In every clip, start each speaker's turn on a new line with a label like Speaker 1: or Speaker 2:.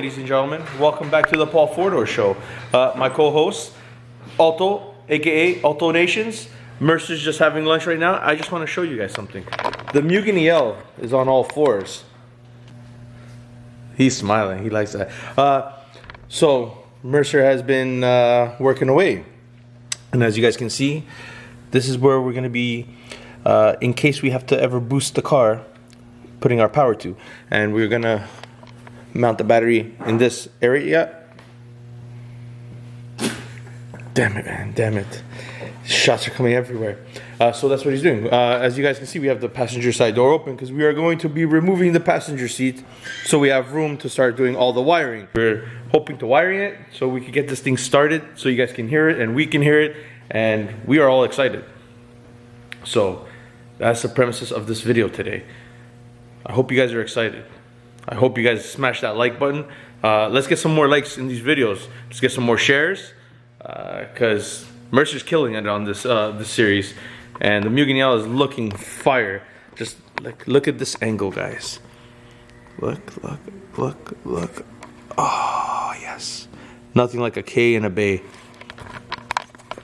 Speaker 1: ladies and gentlemen. Welcome back to the Paul Fordor Show. My co-host, Auto, aka Auto Nations. Mercer's just having lunch right now. I just want to show you guys something. The Mugini L is on all fours. He's smiling. He likes that. So Mercer has been working away, and as you guys can see, this is where we're going to be in case we have to ever boost the car, putting our power to, and we're gonna mount the battery in this area. Damn it, man, damn it. Shots are coming everywhere. So that's what he's doing. As you guys can see, we have the passenger side door open because we are going to be removing the passenger seat so we have room to start doing all the wiring. We're hoping to wire it so we can get this thing started so you guys can hear it and we can hear it, and we are all excited. So that's the premises of this video today. I hope you guys are excited. I hope you guys smash that like button. Let's get some more likes in these videos. Let's get some more shares, because Mercer's killing it on this this series, and the Mugini L is looking fire. Just like look at this angle, guys. Look, look, look, look. Oh yes, nothing like a K in a bay.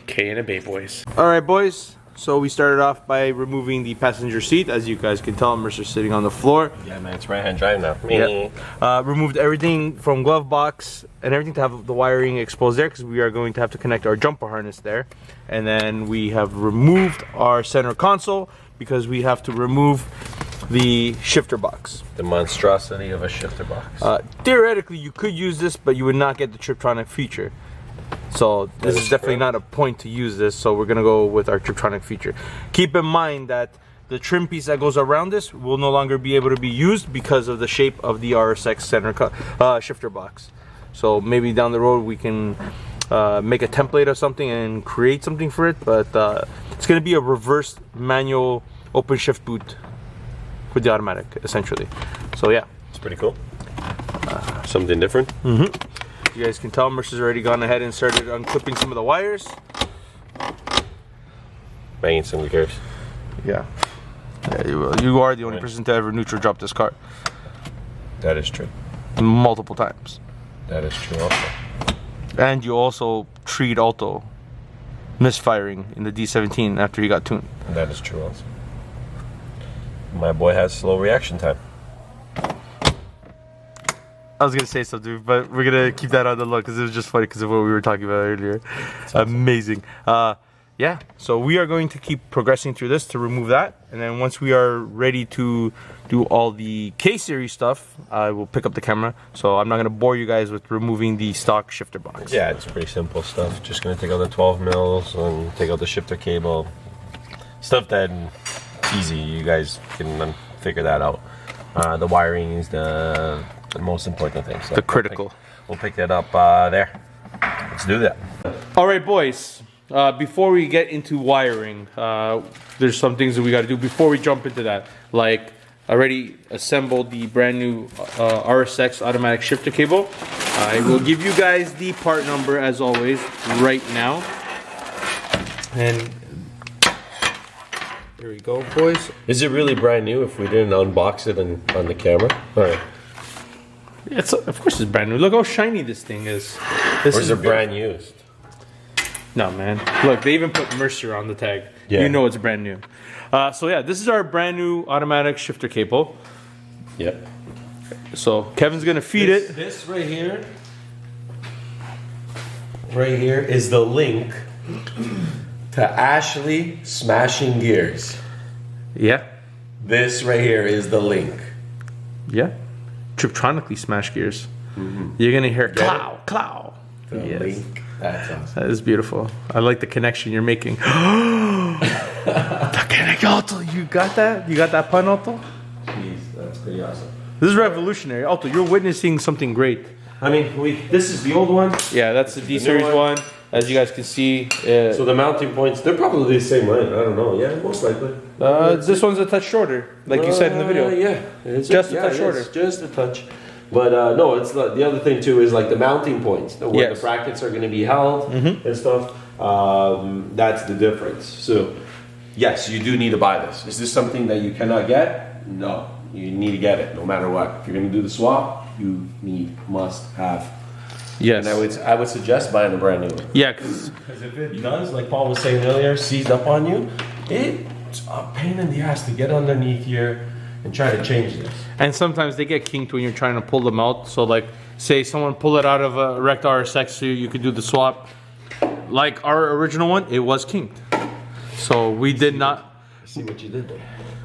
Speaker 1: K in a bay, boys. All right, boys. So we started off by removing the passenger seat. As you guys can tell, Mercer's sitting on the floor.
Speaker 2: Yeah, man, it's right-hand drive now.
Speaker 1: Yeah. Removed everything from glove box and everything to have the wiring exposed there, because we are going to have to connect our jumper harness there. And then we have removed our center console because we have to remove the shifter box.
Speaker 2: The monstrosity of a shifter box.
Speaker 1: Theoretically, you could use this, but you would not get the Triptronic feature. So this is definitely not a point to use this, so we're gonna go with our Triptronic feature. Keep in mind that the trim piece that goes around this will no longer be able to be used because of the shape of the RSX center shifter box. So maybe down the road we can make a template or something and create something for it, but it's gonna be a reverse manual open shift boot with the automatic, essentially. So yeah,
Speaker 2: it's pretty cool. Something different.
Speaker 1: You guys can tell Mercer's already gone ahead and started unclipping some of the wires.
Speaker 2: Banging some gears.
Speaker 1: Yeah. You are the only person to ever neutral drop this car.
Speaker 2: That is true.
Speaker 1: Multiple times.
Speaker 2: That is true also.
Speaker 1: And you also treat Auto misfiring in the D17 after he got tuned.
Speaker 2: That is true also. My boy has slow reaction time.
Speaker 1: I was gonna say something, but we're gonna keep that on the low because it was just funny because of what we were talking about earlier. Amazing. Yeah, so we are going to keep progressing through this to remove that, and then once we are ready to do all the K-series stuff, I will pick up the camera. So I'm not gonna bore you guys with removing the stock shifter box.
Speaker 2: Yeah, it's pretty simple stuff. Just gonna take out the 12 mils and take out the shifter cable. Stuff that easy. You guys can figure that out. The wiring is the most important thing. So
Speaker 1: the critical.
Speaker 2: We'll pick that up there. Let's do that.
Speaker 1: All right, boys. Before we get into wiring, there's some things that we got to do before we jump into that. Like, I already assembled the brand new RSX automatic shifter cable. I will give you guys the part number as always right now. And there we go, boys.
Speaker 2: Is it really brand new if we didn't unbox it on the camera? All right.
Speaker 1: It's, of course it's brand new. Look how shiny this thing is. This
Speaker 2: or is it brand used?
Speaker 1: No, man. Look, they even put Mercer on the tag.
Speaker 2: Yeah.
Speaker 1: You know it's brand new. So yeah, this is our brand new automatic shifter cable.
Speaker 2: Yep.
Speaker 1: So Kevin's gonna feed it.
Speaker 2: This right here is the link to Ashley smashing gears.
Speaker 1: Yeah.
Speaker 2: This right here is the link.
Speaker 1: Yeah. Triptronically smash gears. You're gonna hear clow, clow.
Speaker 2: The link. That's awesome.
Speaker 1: That is beautiful. I like the connection you're making. The connection, Auto, you got that? You got that pun, Auto?
Speaker 2: Jeez, that's pretty awesome.
Speaker 1: This is revolutionary. Auto, you're witnessing something great.
Speaker 2: I mean, this is the old one.
Speaker 1: Yeah, that's the D-Series one. As you guys can see.
Speaker 2: So the mounting points, they're probably the same length. I don't know. Yeah, most likely.
Speaker 1: This one's a touch shorter, like you said in the video.
Speaker 2: Yeah,
Speaker 1: it's just a touch shorter.
Speaker 2: Just a touch. But no, it's the other thing too is like the mounting points, where the brackets are going to be held and stuff. That's the difference. So yes, you do need to buy this. Is this something that you cannot get? No, you need to get it no matter what. If you're going to do the swap, you must have.
Speaker 1: Yes.
Speaker 2: And I would suggest buying a brand new one.
Speaker 1: Yeah, because
Speaker 2: if it does, like Paul was saying earlier, seized up on you, it's a pain in the ass to get underneath here and try to change this.
Speaker 1: and sometimes they get kinked when you're trying to pull them out. So like, say someone pull it out of a wrecked RSX, so you could do the swap. Like our original one, it was kinked. So we did not.
Speaker 2: See what you did there.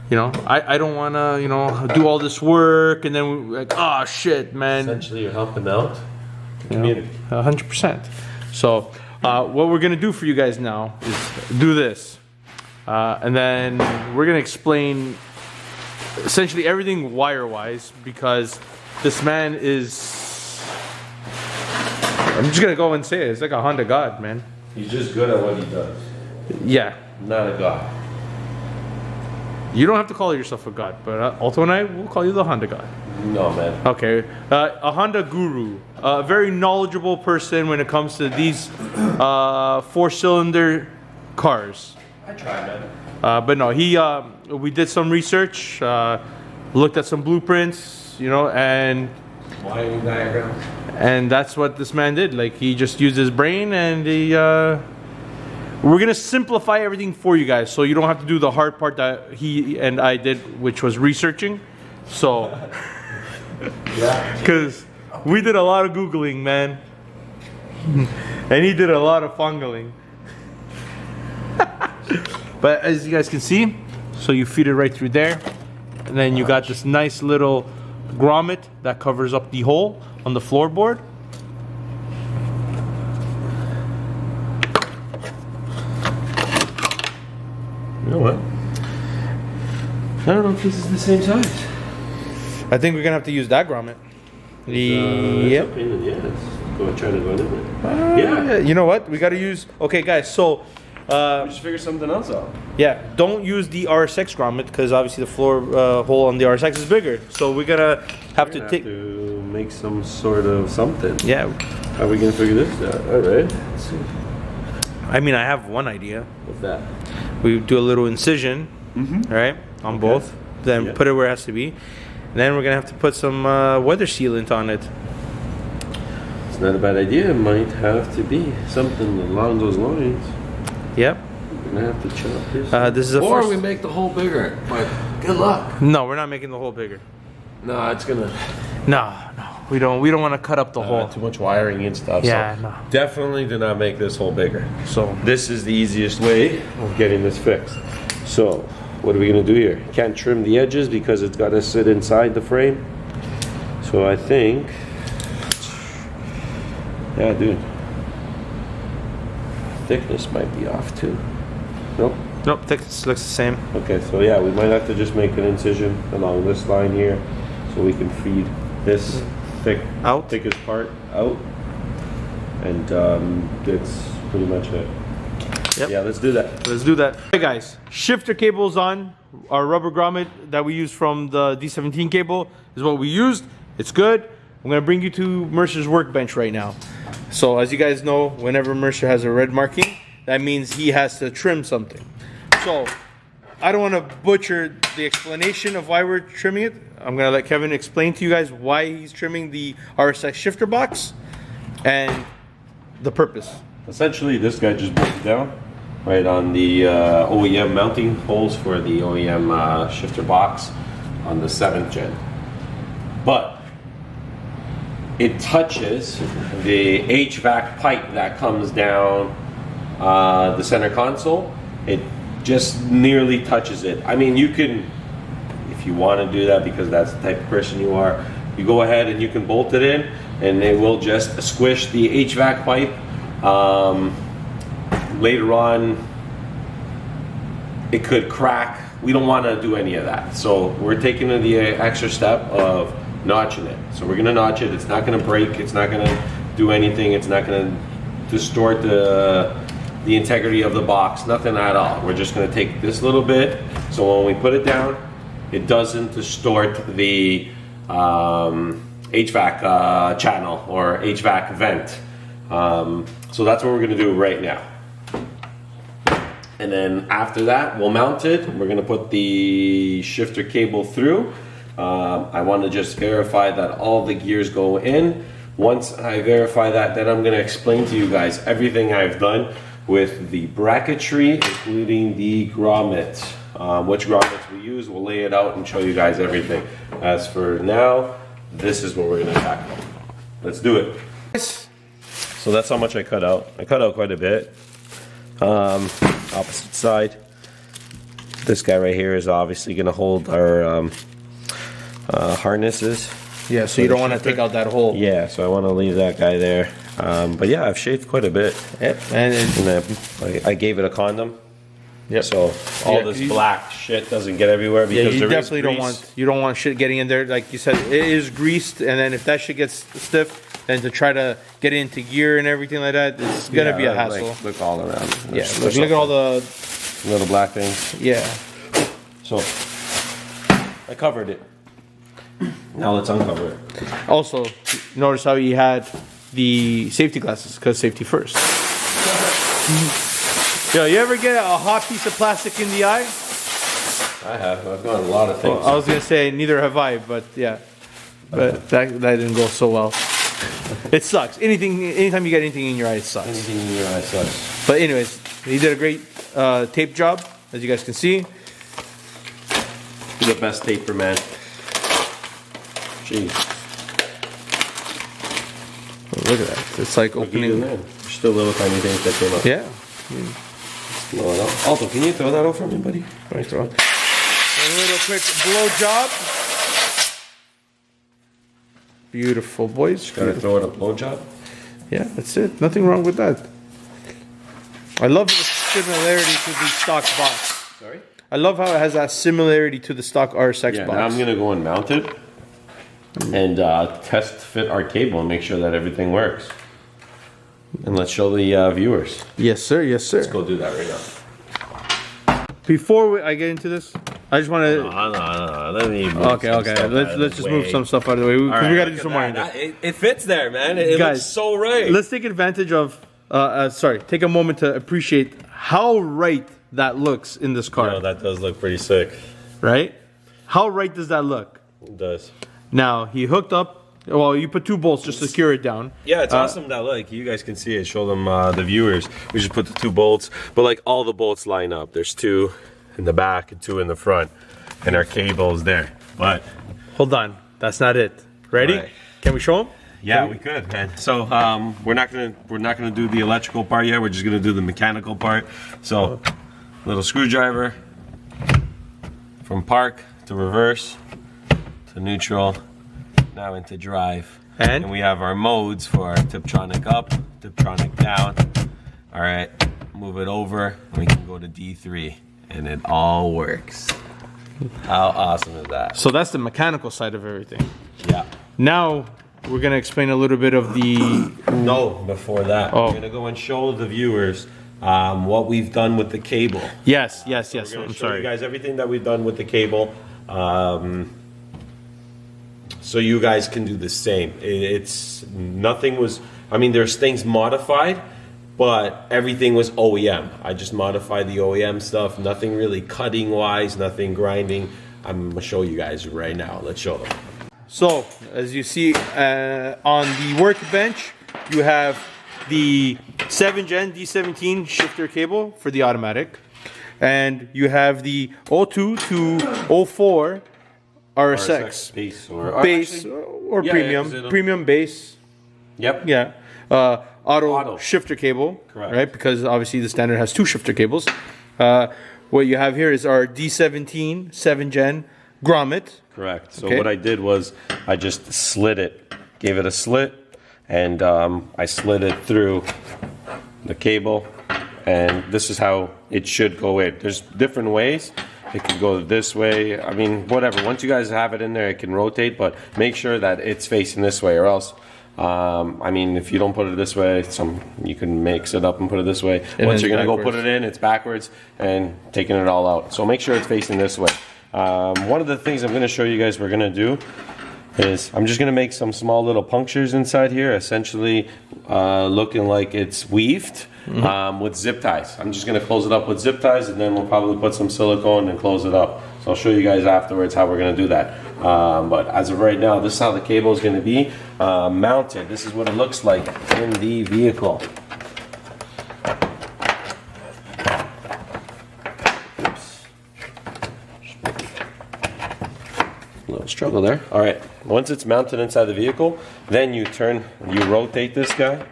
Speaker 1: You know, I don't want to, you know, do all this work and then we're like, oh shit, man.
Speaker 2: Essentially, you're helping out the community.
Speaker 1: 100%. So what we're gonna do for you guys now is do this, and then we're gonna explain essentially everything wire-wise, because this man is, I'm just gonna go and say it, it's like a Honda god, man.
Speaker 2: He's just good at what he does.
Speaker 1: Yeah.
Speaker 2: Not a god.
Speaker 1: You don't have to call yourself a god, but Alto and I will call you the Honda god.
Speaker 2: No, man.
Speaker 1: Okay, a Honda guru, a very knowledgeable person when it comes to these 4-cylinder cars.
Speaker 2: I tried, man.
Speaker 1: But no, we did some research, looked at some blueprints, you know, and
Speaker 2: Wiring diagram.
Speaker 1: and that's what this man did. Like, he just used his brain, and we're gonna simplify everything for you guys, so you don't have to do the hard part that he and I did, which was researching. So,
Speaker 2: Yeah.
Speaker 1: because we did a lot of Googling, man. And he did a lot of fungling. But as you guys can see, so you feed it right through there. And then you got this nice little grommet that covers up the hole on the floorboard.
Speaker 2: You know what? I don't know if this is the same size.
Speaker 1: I think we're gonna have to use that grommet. Yep.
Speaker 2: Try to go in there.
Speaker 1: Yeah. You know what? We gotta use. Okay, guys. So,
Speaker 2: Just figure something else out.
Speaker 1: yeah, don't use the RSX grommet because obviously the floor hole on the RSX is bigger. So we're gonna have to take.
Speaker 2: To make some sort of something.
Speaker 1: Yeah.
Speaker 2: How are we gonna figure this out? All right. Let's see.
Speaker 1: I mean, I have one idea.
Speaker 2: What's that?
Speaker 1: We do a little incision, right, on both. Then
Speaker 2: Yeah.
Speaker 1: put it where it has to be. And then we're gonna have to put some weather sealant on it.
Speaker 2: It's not a bad idea. It might have to be something along those lines.
Speaker 1: Yep.
Speaker 2: We're gonna have to chop this.
Speaker 1: This is a
Speaker 2: or
Speaker 1: first.
Speaker 2: we make the hole bigger. But good luck.
Speaker 1: No, we're not making the hole bigger.
Speaker 2: No, it's gonna.
Speaker 1: No, we don't. We don't want to cut up the hole.
Speaker 2: Too much wiring and stuff.
Speaker 1: Yeah,
Speaker 2: so
Speaker 1: no.
Speaker 2: definitely do not make this hole bigger.
Speaker 1: So
Speaker 2: This is the easiest way of getting this fixed. So, what are we gonna do here? Can't trim the edges because it's gotta sit inside the frame. So I think, yeah, dude, thickness might be off too. Nope.
Speaker 1: nope, thickness looks the same.
Speaker 2: Okay, so yeah, we might have to just make an incision along this line here, so we can feed this
Speaker 1: Out.
Speaker 2: thickest part out, and that's pretty much it.
Speaker 1: Yep.
Speaker 2: Yeah, let's do that.
Speaker 1: Let's do that. Hey guys, shifter cable's on. Our rubber grommet that we used from the D17 cable is what we used. It's good. I'm gonna bring you to Mercer's workbench right now. So as you guys know, whenever Mercer has a red marking, that means he has to trim something. So I don't want to butcher the explanation of why we're trimming it. I'm gonna let Kevin explain to you guys why he's trimming the RSX shifter box and the purpose.
Speaker 2: Essentially, this guy just broke down right on the OEM mounting holes for the OEM shifter box on the 7th gen. But it touches the HVAC pipe that comes down the center console. It just nearly touches it. I mean, you can, if you want to do that because that's the type of person you are, you go ahead and you can bolt it in and it will just squish the HVAC pipe. Later on, it could crack. We don't want to do any of that. So we're taking the extra step of notching it. So we're going to notch it. It's not going to break. It's not going to do anything. It's not going to distort the integrity of the box. Nothing at all. We're just going to take this little bit. So when we put it down, it doesn't distort the HVAC channel or HVAC vent. So that's what we're gonna do right now. And then after that, we'll mount it. We're gonna put the shifter cable through. I want to just verify that all the gears go in. Once I verify that, then I'm going to explain to you guys everything I've done with the bracketry, including the grommet. Which grommets we use, we'll lay it out and show you guys everything. As for now, this is what we're going to tackle. Let's do it. So that's how much I cut out. I cut out quite a bit. Opposite side. This guy right here is obviously going to hold our harnesses.
Speaker 1: Yeah, so you don't want to take out that hole.
Speaker 2: Yeah, so I want to leave that guy there. But yeah, I've shaved quite a bit.
Speaker 1: Yep. And
Speaker 2: then I gave it a condom.
Speaker 1: Yep.
Speaker 2: So all this black shit doesn't get everywhere because
Speaker 1: you definitely don't want shit getting in there. Like you said, it is greased, and then if that shit gets stiff, then to try to get it into gear and everything like that, it's gonna be a hassle.
Speaker 2: Like, look all around.
Speaker 1: Look at all the
Speaker 2: little black things.
Speaker 1: Yeah.
Speaker 2: So I covered it. Now let's uncover it.
Speaker 1: Also, notice how he had the safety glasses, because safety first. Yo, you ever get a hot piece of plastic in the eye?
Speaker 2: I have. I've done a lot of things.
Speaker 1: Well, I was gonna say neither have I, but yeah, but that didn't go so well. It sucks. Anytime you get anything in your eye, it sucks.
Speaker 2: Anything in your eye sucks.
Speaker 1: But anyways, he did a great tape job, as you guys can see.
Speaker 2: He's the best taper, man. Jeez.
Speaker 1: Oh, look at that. It's like opening.
Speaker 2: There's still little tiny things that came up.
Speaker 1: Yeah.
Speaker 2: Blow it out. Alto, can you throw that out for me, buddy?
Speaker 1: Nice throw. A little quick blow job. Beautiful, boys.
Speaker 2: Gotta throw it a blow job.
Speaker 1: Yeah, that's it. Nothing wrong with that. I love the similarity to the stock box.
Speaker 2: Sorry?
Speaker 1: I love how it has that similarity to the stock RSX box.
Speaker 2: Now I'm gonna go and mount it and test fit our cable and make sure that everything works. And let's show the viewers.
Speaker 1: Yes, sir. Yes, sir.
Speaker 2: Let's go do that right now.
Speaker 1: Before I get into this, I just want to.
Speaker 2: No. Let me.
Speaker 1: Okay. Let's just move some stuff out of the way because we got to do some more.
Speaker 2: It fits there, man. It
Speaker 1: Guys,
Speaker 2: looks so right.
Speaker 1: Let's take advantage of. Take a moment to appreciate how right that looks in this car.
Speaker 2: No, that does look pretty sick.
Speaker 1: Right? How right does that look?
Speaker 2: It does.
Speaker 1: Now he hooked up. Well, you put two bolts just to secure it down.
Speaker 2: Yeah, it's awesome that like you guys can see it. Show them the viewers. We just put the two bolts, but like all the bolts line up. There's two in the back and two in the front, and our cable is there. But
Speaker 1: hold on, that's not it. Ready?
Speaker 2: Right.
Speaker 1: Can we show them?
Speaker 2: Yeah, we could, man. So we're not gonna do the electrical part yet. We're just gonna do the mechanical part. So little screwdriver from park to reverse to neutral. Now into drive. And we have our modes for our Tiptronic up, Tiptronic down. All right, move it over, and we can go to D3, and it all works. How awesome is that?
Speaker 1: So that's the mechanical side of everything.
Speaker 2: Yeah.
Speaker 1: Now we're gonna explain a little bit of the.
Speaker 2: No, before that, we're gonna go and show the viewers what we've done with the cable.
Speaker 1: Yes.
Speaker 2: We're gonna show you guys everything that we've done with the cable. So you guys can do the same. There's things modified, but everything was OEM. I just modified the OEM stuff. Nothing really cutting wise, nothing grinding. I'm gonna show you guys right now. Let's show them.
Speaker 1: So as you see on the workbench, you have the 7thgen D17 shifter cable for the automatic, and you have the 02 to 04 RSX
Speaker 2: base
Speaker 1: or premium base.
Speaker 2: Yep.
Speaker 1: Yeah. Auto shifter cable.
Speaker 2: Correct.
Speaker 1: Right, because obviously the standard has two shifter cables. What you have here is our D17 7thgen grommet.
Speaker 2: Correct. So what I did was I just slid it, gave it a slit, and I slid it through the cable, and this is how it should go in. There's different ways. It can go this way. I mean, whatever. Once you guys have it in there, it can rotate, but make sure that it's facing this way, or else, if you don't put it this way, you can mix it up and put it this way. Once you're gonna go put it in, it's backwards and taking it all out. So make sure it's facing this way. One of the things I'm gonna show you guys we're gonna do is I'm just gonna make some small little punctures inside here, essentially looking like it's weaved. With zip ties. I'm just going to close it up with zip ties, and then we'll probably put some silicone and close it up. So I'll show you guys afterwards how we're gonna do that. But as of right now, this is how the cable is gonna be mounted. This is what it looks like in the vehicle. Oops. Little struggle there. All right, once it's mounted inside the vehicle, then you rotate this guy,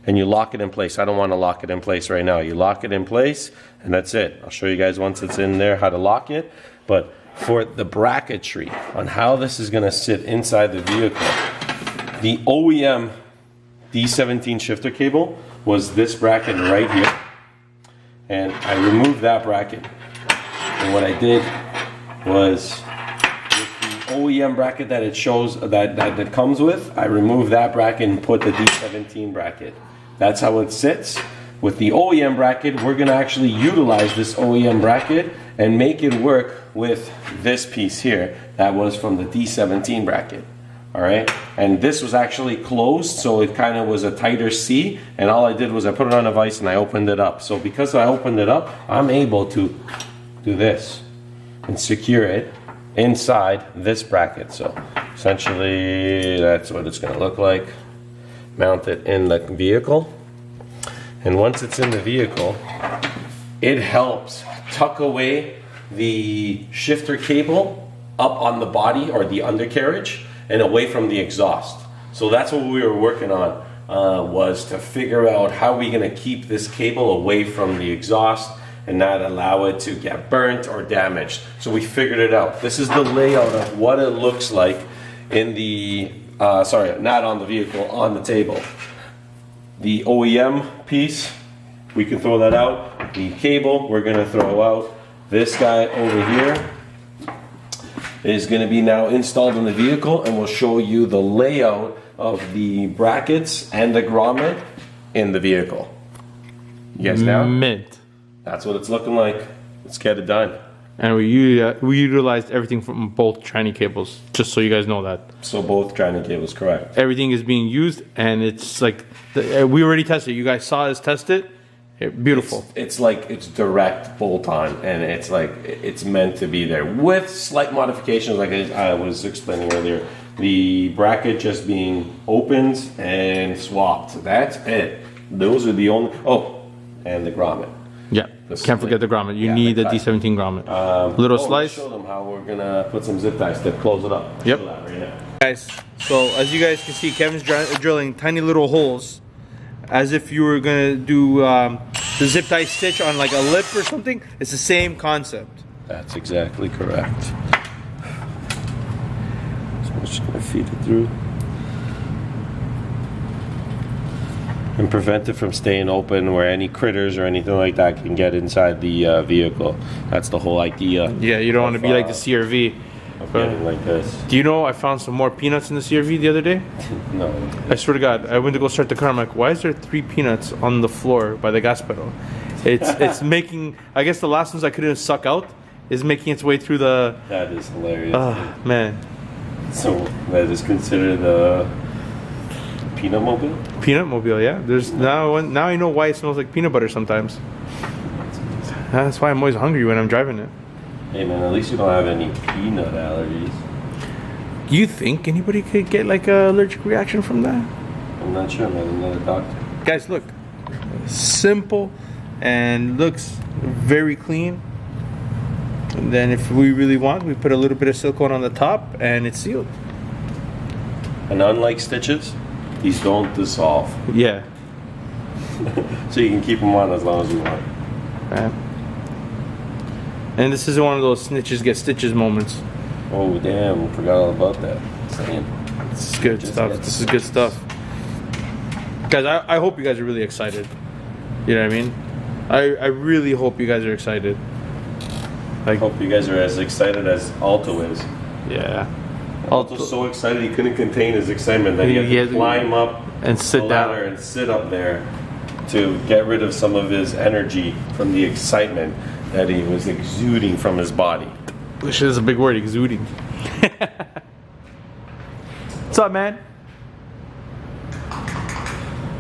Speaker 2: and you lock it in place. I don't want to lock it in place right now. You lock it in place, and that's it. I'll show you guys once it's in there how to lock it. But for the bracketry on how this is going to sit inside the vehicle, the OEM D17 shifter cable was this bracket right here. And I removed that bracket. And what I did was, with the OEM bracket that it shows, that comes with, I removed that bracket and put the D17 bracket. That's how it sits. With the OEM bracket, we're gonna actually utilize this OEM bracket and make it work with this piece here that was from the D17 bracket. All right, and this was actually closed, so it kind of was a tighter C, and all I did was I put it on a vise and I opened it up. So because I opened it up, I'm able to do this and secure it inside this bracket. So essentially that's what it's gonna look like. Mount it in the vehicle, and once it's in the vehicle, it helps tuck away the shifter cable up on the body or the undercarriage and away from the exhaust. So that's what we were working on, was to figure out how we're gonna keep this cable away from the exhaust and not allow it to get burnt or damaged. So we figured it out. This is the layout of what it looks like in the, sorry, not on the vehicle, on the table. The OEM piece, we can throw that out. The cable, we're gonna throw out. This guy over here is going to be now installed in the vehicle, and we'll show you the layout of the brackets and the grommet in the vehicle. You guys down?
Speaker 1: Mint.
Speaker 2: That's what it's looking like. Let's get it done.
Speaker 1: And we utilized everything from both tranny cables, just so you guys know that.
Speaker 2: So both tranny cables, correct.
Speaker 1: Everything is being used, and it's like, we already tested it. You guys saw us test it. Beautiful.
Speaker 2: It's like it's direct bolt on, and it's like it's meant to be there with slight modifications, like I was explaining earlier. The bracket just being opened and swapped. That's it. Those are the only. Oh, and the grommet.
Speaker 1: Yeah, can't forget the grommet. You need the D17 grommet. Little slice.
Speaker 2: Show them how we're gonna put some zip ties to close it up.
Speaker 1: Yep.
Speaker 2: Right now.
Speaker 1: Guys, so as you guys can see, Kevin's drilling tiny little holes, as if you were gonna do the zip tie stitch on like a lip or something. It's the same concept.
Speaker 2: That's exactly correct. So I'm just gonna feed it through and prevent it from staying open where any critters or anything like that can get inside the vehicle. That's the whole idea.
Speaker 1: Yeah, you don't want to be like the CRV.
Speaker 2: Getting like this.
Speaker 1: Do you know I found some more peanuts in the CRV the other day?
Speaker 2: No.
Speaker 1: I swear to God, I went to go start the car. I'm like, why is there 3 peanuts on the floor by the gas pedal? It's making, I guess the last ones I couldn't suck out is making its way through the.
Speaker 2: That is hilarious.
Speaker 1: Man.
Speaker 2: So that is considered a peanut mobile?
Speaker 1: Peanut mobile, yeah. There's now I know why it smells like peanut butter sometimes. That's why I'm always hungry when I'm driving it.
Speaker 2: Hey man, at least you don't have any peanut allergies.
Speaker 1: You think anybody could get like an allergic reaction from that?
Speaker 2: I'm not sure, man. I'm not a doctor.
Speaker 1: Guys, look. Simple and looks very clean. And then if we really want, we put a little bit of silicone on the top and it's sealed.
Speaker 2: And unlike stitches, these don't dissolve.
Speaker 1: Yeah.
Speaker 2: So you can keep them on as long as you want.
Speaker 1: Right. And this is one of those snitches get stitches moments.
Speaker 2: Oh damn, forgot all about that. Damn.
Speaker 1: This is good stuff. This is good stuff. Guys, I hope you guys are really excited. You know what I mean? I really hope you guys are excited.
Speaker 2: I hope you guys are as excited as Alto is.
Speaker 1: Yeah.
Speaker 2: Alto's so excited he couldn't contain his excitement that he had to climb up
Speaker 1: and sit down
Speaker 2: and sit up there to get rid of some of his energy from the excitement that he was exuding from his body.
Speaker 1: Which is a big word, exuding. What's up, man?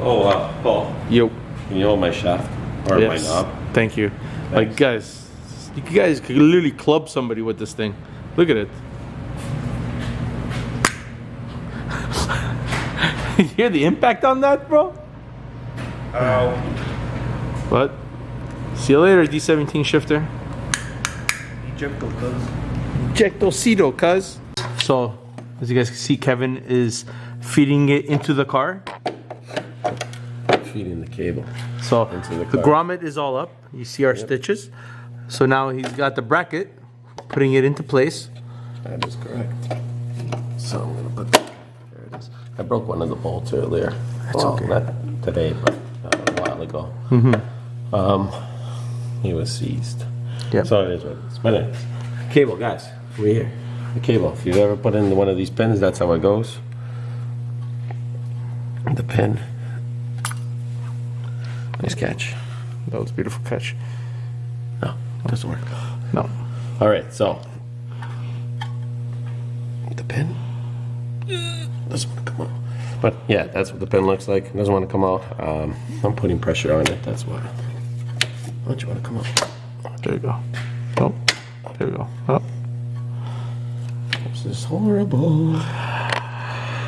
Speaker 2: Oh, Paul.
Speaker 1: Yo.
Speaker 2: Can you hold my shaft? Or
Speaker 1: yes.
Speaker 2: my knob?
Speaker 1: Thank you.
Speaker 2: Thanks.
Speaker 1: Like, guys, You guys could literally club somebody with this thing. Look at it. You hear the impact on that, bro?
Speaker 2: Ow.
Speaker 1: But see you later, D17 shifter. Ejectocito, cuz. So, as you guys can see, Kevin is feeding it into the car.
Speaker 2: Feeding the cable.
Speaker 1: So
Speaker 2: into the
Speaker 1: the grommet is all up. You see our stitches. So now he's got the bracket, putting it into place.
Speaker 2: That is correct. So I'm gonna put. There it is. I broke one of the bolts earlier.
Speaker 1: That's okay.
Speaker 2: Not today, but a while ago. He was seized.
Speaker 1: Yep.
Speaker 2: So it is what it is. But anyways, cable, guys. We're here. The cable. If you've ever put in one of these pins, that's how it goes. The pin. Nice catch.
Speaker 1: That was a beautiful catch.
Speaker 2: No, it doesn't work.
Speaker 1: No.
Speaker 2: All right, so the pin doesn't want to come out. But yeah, that's what the pin looks like. It doesn't want to come out. I'm putting pressure on it. That's why. Don't you want to come out?
Speaker 1: There you go. Oh, there you go. Oh.
Speaker 2: This is horrible.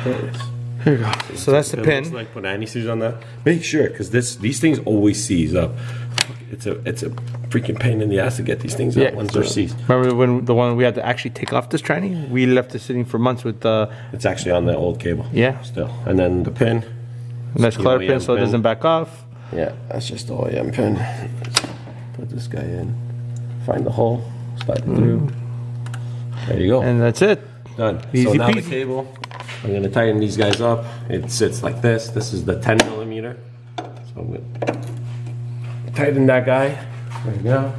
Speaker 2: There it is.
Speaker 1: Here you go. So that's the
Speaker 2: It
Speaker 1: pin.
Speaker 2: looks like put anti-seize on that. Make sure, because these things always seize up. It's a freaking pain in the ass to get these things out once they're seized.
Speaker 1: Remember when the one we had to actually take off this tranny? We left it sitting for months with
Speaker 2: It's actually on the old cable.
Speaker 1: Yeah.
Speaker 2: Still. And then the pin.
Speaker 1: nice
Speaker 2: the
Speaker 1: clear
Speaker 2: OEM
Speaker 1: pin so it
Speaker 2: pin.
Speaker 1: doesn't back off.
Speaker 2: Yeah, that's just the OEM pin. Put this guy in. Find the hole. Slide it through. There you go.
Speaker 1: And that's it.
Speaker 2: Done. So
Speaker 1: Easy
Speaker 2: now the
Speaker 1: peasy.
Speaker 2: cable. I'm going to tighten these guys up. It sits like this. This is the 10 millimeter. So I'm going to tighten that guy right now.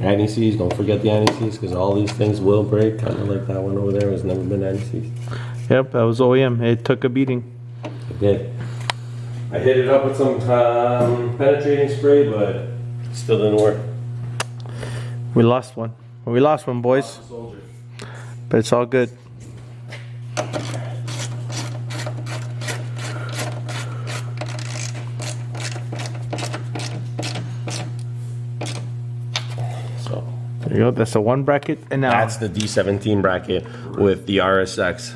Speaker 2: Anti-seize. Don't forget the anti-seize because all these things will break. Kind of like that one over there has never been anti-seized.
Speaker 1: Yep, that was OEM. It took a beating.
Speaker 2: It did. I hit it up with some penetrating spray, but it still didn't work.
Speaker 1: We lost one. We lost one, boys. But it's all good.
Speaker 2: So
Speaker 1: There you go. That's the one bracket. And now
Speaker 2: that's the D17 bracket with the RSX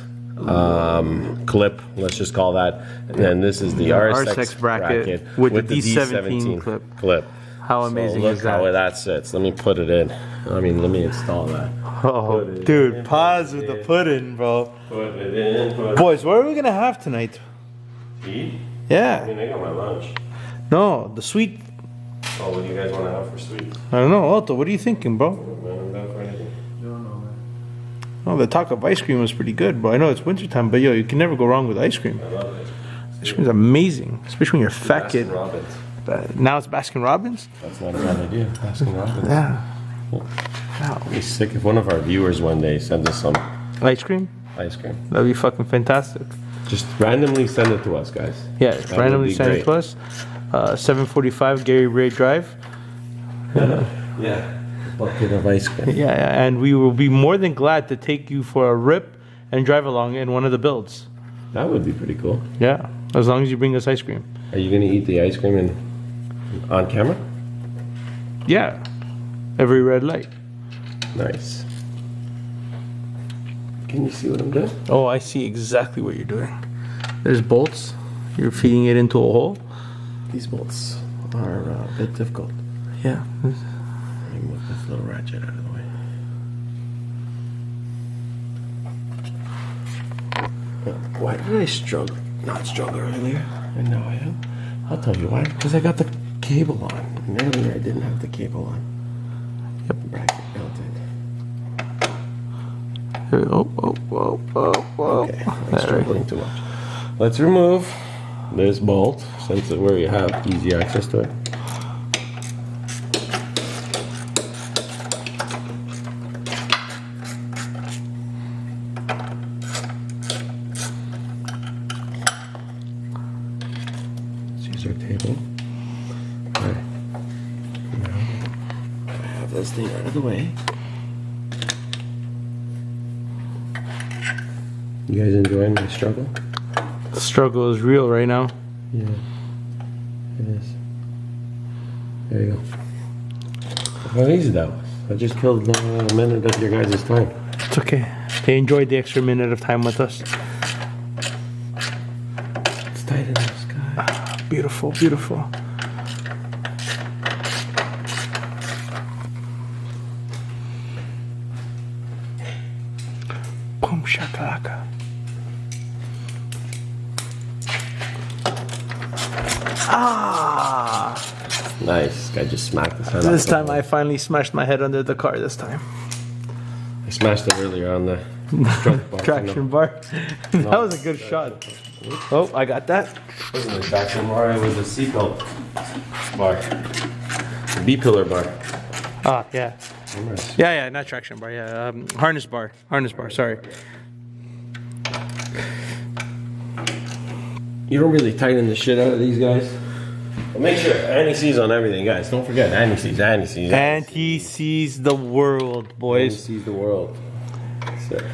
Speaker 2: clip, let's just call that. And then this is the RSX bracket
Speaker 1: with the D17
Speaker 2: clip.
Speaker 1: How amazing
Speaker 2: so look
Speaker 1: is that?
Speaker 2: how that sits. Let me put it in. Let me install that.
Speaker 1: Oh, dude, pause with the pudding, bro.
Speaker 2: Put it in.
Speaker 1: Boys, what are we gonna have tonight?
Speaker 2: Eat? I
Speaker 1: Yeah.
Speaker 2: mean, I got my lunch.
Speaker 1: No, the sweet.
Speaker 2: Oh, what do you guys want to have for sweet?
Speaker 1: I don't know, Otto. What are you thinking, bro?
Speaker 2: I'm down for anything.
Speaker 1: Oh, the talk of ice cream was pretty good, bro. I know it's wintertime, but yo, you can never go wrong with ice cream.
Speaker 2: I love it.
Speaker 1: Ice cream's amazing, especially when you're a fat kid.
Speaker 2: Baskin Robbins.
Speaker 1: Now it's Baskin Robbins.
Speaker 2: That's not a bad idea. Baskin Robbins.
Speaker 1: Yeah.
Speaker 2: I'd be sick if one of our viewers one day sends us some
Speaker 1: Ice cream.
Speaker 2: ice cream.
Speaker 1: That'd be fucking fantastic.
Speaker 2: Just randomly send it to us, guys.
Speaker 1: Yeah,
Speaker 2: That
Speaker 1: randomly
Speaker 2: would be
Speaker 1: send it
Speaker 2: great.
Speaker 1: to us. 745 Gary Ray Drive.
Speaker 2: Yeah. A bucket of ice cream.
Speaker 1: Yeah, and we will be more than glad to take you for a rip and drive along in one of the builds.
Speaker 2: That would be pretty cool.
Speaker 1: Yeah, as long as you bring us ice cream.
Speaker 2: Are you gonna eat the ice cream on camera?
Speaker 1: Yeah, every red light.
Speaker 2: Nice. Can you see what I'm doing?
Speaker 1: Oh, I see exactly what you're doing. There's bolts. You're feeding it into a hole.
Speaker 2: These bolts are a bit difficult.
Speaker 1: Yeah.
Speaker 2: Let me move this little ratchet out of the way. Why did I struggle? Not struggle earlier, and now I am. I'll tell you why. Because I got the cable on. And earlier I didn't have the cable on. Yep. Bracket built in. Okay, I'm struggling too much. Let's remove this bolt since it's where you have easy access to it. Let's use our table. Alright. Now I have this thing out of the way. You guys enjoying my struggle?
Speaker 1: The struggle is real right now.
Speaker 2: Yeah, it is. There you go. How easy that was. I just killed a minute of your guys' time.
Speaker 1: It's okay. They enjoyed the extra minute of time with us.
Speaker 2: It's tight in this guy.
Speaker 1: Ah, beautiful, beautiful. Boom shakalaka. Ah!
Speaker 2: Nice. Guy just smacked his head.
Speaker 1: This time I finally smashed my head under the car this time.
Speaker 2: I smashed it earlier on the
Speaker 1: Traction bar. That was a good shot. Oh, I got that.
Speaker 2: It wasn't a traction bar, it was a seatbelt bar. A B-pillar bar.
Speaker 1: Ah, yeah. Yeah, not traction bar, yeah. Harness bar, sorry.
Speaker 2: You don't really tighten the shit out of these guys. But make sure, anti-seize on everything, guys. Don't forget, anti-seize.
Speaker 1: Anti-seize the world, boys.
Speaker 2: Anti-seize the world. That's it.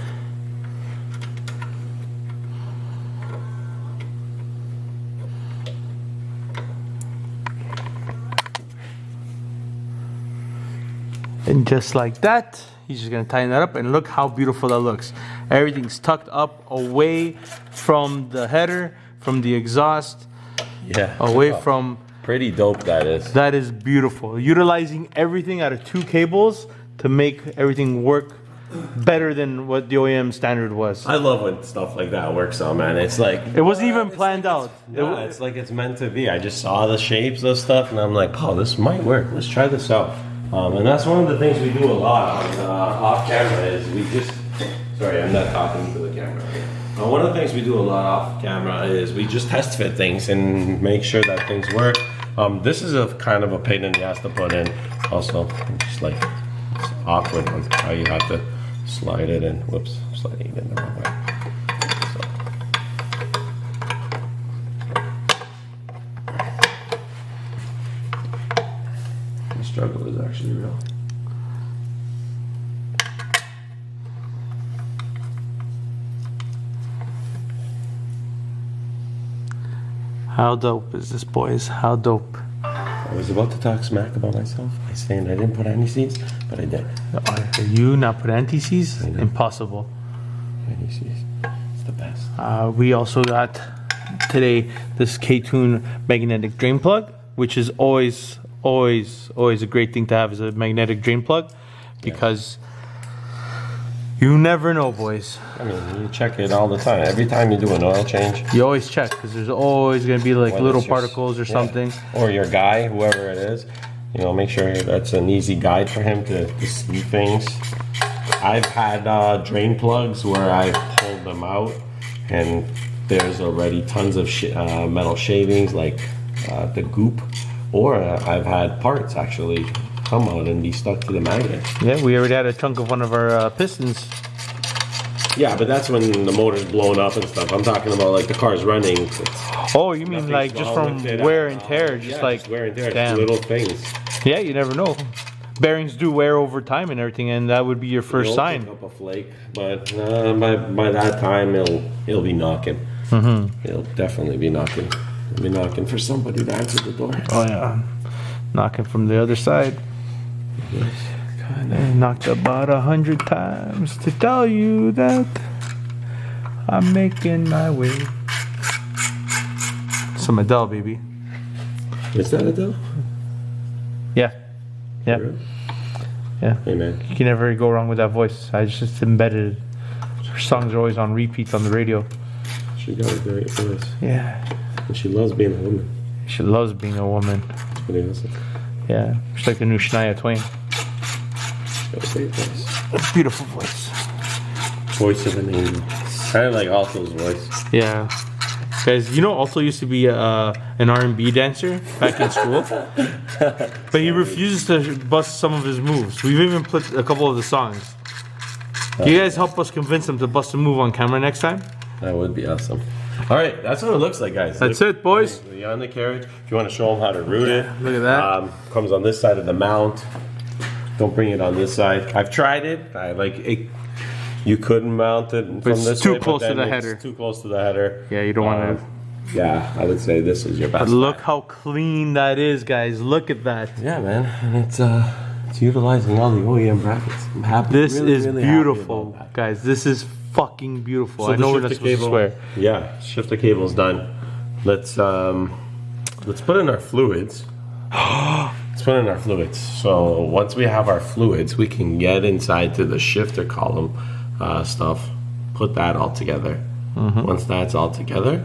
Speaker 1: And just like that, he's just gonna tighten that up, and look how beautiful that looks. Everything's tucked up away from the header, from the exhaust,
Speaker 2: Yeah.
Speaker 1: away from...
Speaker 2: Pretty dope that is.
Speaker 1: That is beautiful. Utilizing everything out of 2 cables to make everything work better than what the OEM standard was.
Speaker 2: I love when stuff like that works out, man. It's like...
Speaker 1: It wasn't even planned out.
Speaker 2: Yeah, it's like it's meant to be. I just saw the shapes of stuff and I'm like, oh, this might work. Let's try this out. And that's one of the things we do a lot on off camera is we just... Sorry, I'm not talking to the camera. One of the things we do a lot off camera is we just test fit things and make sure that things work. This is a kind of a pain in the ass to put in. Also, just like it's awkward on how you have to slide it in. Whoops, I'm sliding it in the wrong way. The struggle is actually real.
Speaker 1: How dope is this, boys? How dope.
Speaker 2: I was about to talk smack about myself by saying I didn't put anti-seize, but I did.
Speaker 1: You not put anti-seize? Impossible.
Speaker 2: Anti-seize, it's the best.
Speaker 1: We also got today this K-Tune magnetic drain plug, which is always a great thing to have as a magnetic drain plug, because you never know, boys.
Speaker 2: I mean, you check it all the time. Every time you do an oil change.
Speaker 1: You always check, because there's always going to be like little particles or something.
Speaker 2: Or your guy, whoever it is. You know, make sure that's an easy guide for him to see things. I've had drain plugs where I pulled them out and there's already tons of metal shavings, like the goop. Or I've had parts actually come out and be stuck to the magnet.
Speaker 1: Yeah, we already had a chunk of one of our pistons.
Speaker 2: Yeah, but that's when the motor's blown up and stuff. I'm talking about like the car's running.
Speaker 1: Oh, you mean like just from wear and tear, just like
Speaker 2: just wear and tear,
Speaker 1: damn.
Speaker 2: little things.
Speaker 1: Yeah, you never know. Bearings do wear over time and everything, and that would be your first sign.
Speaker 2: Pick up a flake, but by that time he'll be knocking. He'll definitely be knocking. He'll be knocking for somebody to answer the door.
Speaker 1: Oh yeah, knocking from the other side.
Speaker 2: Yes.
Speaker 1: I knocked about 100 times to tell you that I'm making my way. Some Adele, baby.
Speaker 2: Is that Adele?
Speaker 1: Yeah. Yeah.
Speaker 2: Really?
Speaker 1: Yeah.
Speaker 2: Hey man.
Speaker 1: You can never go wrong with that voice. I just embedded it. Her songs are always on repeats on the radio.
Speaker 2: She got a great voice.
Speaker 1: Yeah.
Speaker 2: And she loves being a woman.
Speaker 1: She loves being a woman.
Speaker 2: That's what he said.
Speaker 1: Yeah. She's like the new Shania Twain.
Speaker 2: She's got a great voice.
Speaker 1: A beautiful voice.
Speaker 2: Voice of an angel. Kind of like Alto's voice.
Speaker 1: Yeah. Guys, you know Alto used to be an R&B dancer back in school. But he refuses to bust some of his moves. We've even put a couple of the songs. Can you guys help us convince him to bust a move on camera next time?
Speaker 2: That would be awesome. All right, that's what it looks like, guys.
Speaker 1: That's it, boys.
Speaker 2: On the carriage. If you want to show them how to route it.
Speaker 1: Look at that.
Speaker 2: Comes on this side of the mount. Don't bring it on this side. I've tried it. I like it. You couldn't mount it from this way.
Speaker 1: Too close to the header.
Speaker 2: Too close to the header.
Speaker 1: Yeah, you don't want to
Speaker 2: yeah, I would say this is your best.
Speaker 1: But look how clean that is, guys. Look at that.
Speaker 2: Yeah, man, and it's utilizing all the OEM brackets. I'm happy.
Speaker 1: This
Speaker 2: really,
Speaker 1: is
Speaker 2: really happy
Speaker 1: beautiful,
Speaker 2: about that.
Speaker 1: guys. This is fucking beautiful.
Speaker 2: So
Speaker 1: I know we're
Speaker 2: the
Speaker 1: not
Speaker 2: shifter
Speaker 1: supposed to swear.
Speaker 2: Yeah, shifter cable's done. Let's put in our fluids. Let's put in our fluids. So once we have our fluids, we can get inside to the shifter column stuff. Put that all together. Once that's all together,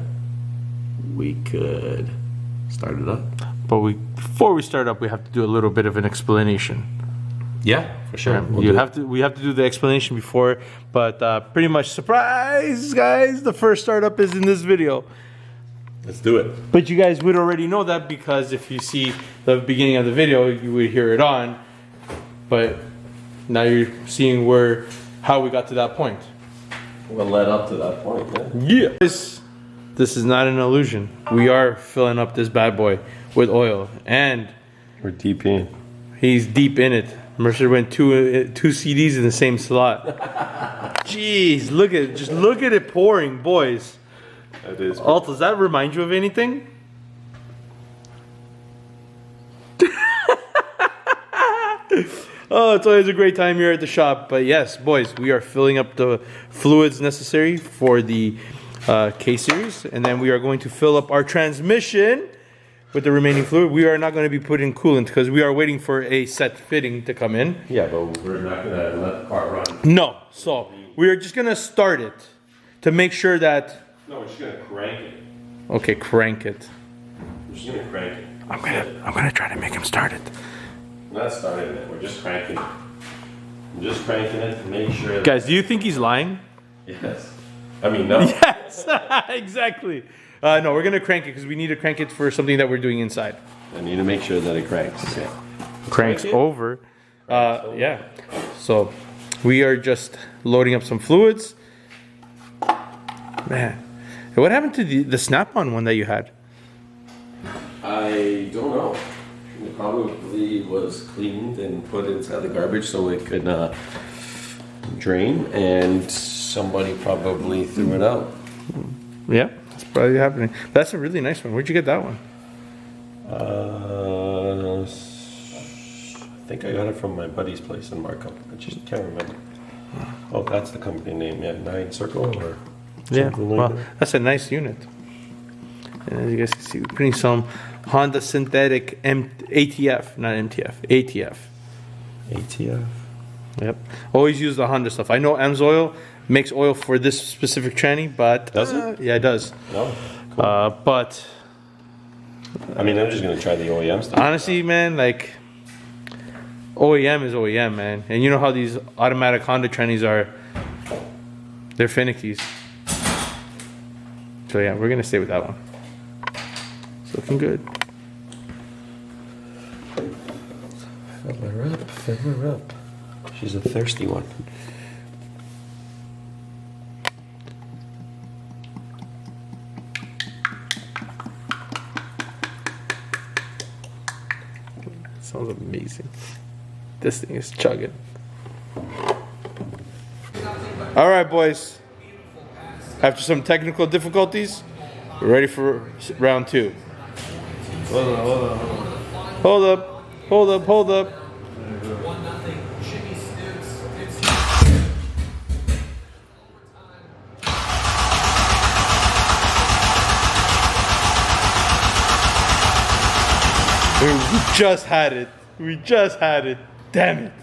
Speaker 2: we could start it up.
Speaker 1: But before we start up, we have to do a little bit of an explanation.
Speaker 2: Yeah, for sure.
Speaker 1: We have to do the explanation before, but pretty much surprise, guys. The first startup is in this video.
Speaker 2: Let's do it.
Speaker 1: But you guys would already know that because if you see the beginning of the video, you would hear it on. But now you're seeing how we got to that point.
Speaker 2: What led up to that point?
Speaker 1: Yeah. This is not an illusion. We are filling up this bad boy with oil, and
Speaker 2: We're deep in.
Speaker 1: he's deep in it. Mercer went two CDs in the same slot. Jeez, look at it. Just look at it pouring, boys.
Speaker 2: That is.
Speaker 1: Alt, does that remind you of anything? Oh, it's always a great time here at the shop. But yes, boys, we are filling up the fluids necessary for the K-Series. And then we are going to fill up our transmission with the remaining fluid. We are not going to be putting coolant because we are waiting for a set fitting to come in.
Speaker 2: Yeah, but we're not gonna let the car run.
Speaker 1: No, so we are just going to start it to make sure that...
Speaker 2: No, we're just gonna crank it.
Speaker 1: Okay, crank it.
Speaker 2: We're just gonna crank it.
Speaker 1: I'm gonna try to make him start it.
Speaker 2: Not starting it. We're just cranking it. I'm just cranking it to make sure.
Speaker 1: Guys, do you think he's lying?
Speaker 2: Yes. I mean, no.
Speaker 1: Yes, exactly. No, we're gonna crank it because we need to crank it for something that we're doing inside.
Speaker 2: I need to make sure that it cranks. Okay.
Speaker 1: Cranks
Speaker 2: Crank it?
Speaker 1: over. Yeah. So we are just loading up some fluids. Man, what happened to the snap-on one that you had?
Speaker 2: I don't know. It probably was cleaned and put inside the garbage so it could drain, and somebody probably threw it out.
Speaker 1: Yeah, that's probably happening. That's a really nice one. Where'd you get that one?
Speaker 2: I think I got it from my buddy's place in Markham. I just can't remember. Oh, that's the company name. Yeah, 9 Circle or
Speaker 1: Yeah,
Speaker 2: something like
Speaker 1: well,
Speaker 2: that.
Speaker 1: that's a nice unit. And as you guys can see, we're putting some Honda synthetic ATF, not MTF, ATF.
Speaker 2: ATF.
Speaker 1: Yep. Always use the Honda stuff. I know Amsoil makes oil for this specific tranny, but
Speaker 2: Does it?
Speaker 1: Yeah, it does.
Speaker 2: No. Cool.
Speaker 1: But
Speaker 2: I mean, I'm just gonna try the OEM stuff.
Speaker 1: honestly, man, like OEM is OEM, man. And you know how these automatic Honda trannies are. They're finickies. So yeah, we're gonna stay with that one. It's looking good.
Speaker 2: Fill her up. Fill her up. She's a thirsty one.
Speaker 1: Sounds amazing. This thing is chugging. All right, boys. After some technical difficulties, we're ready for round 2. Hold up. We just had it. Damn it.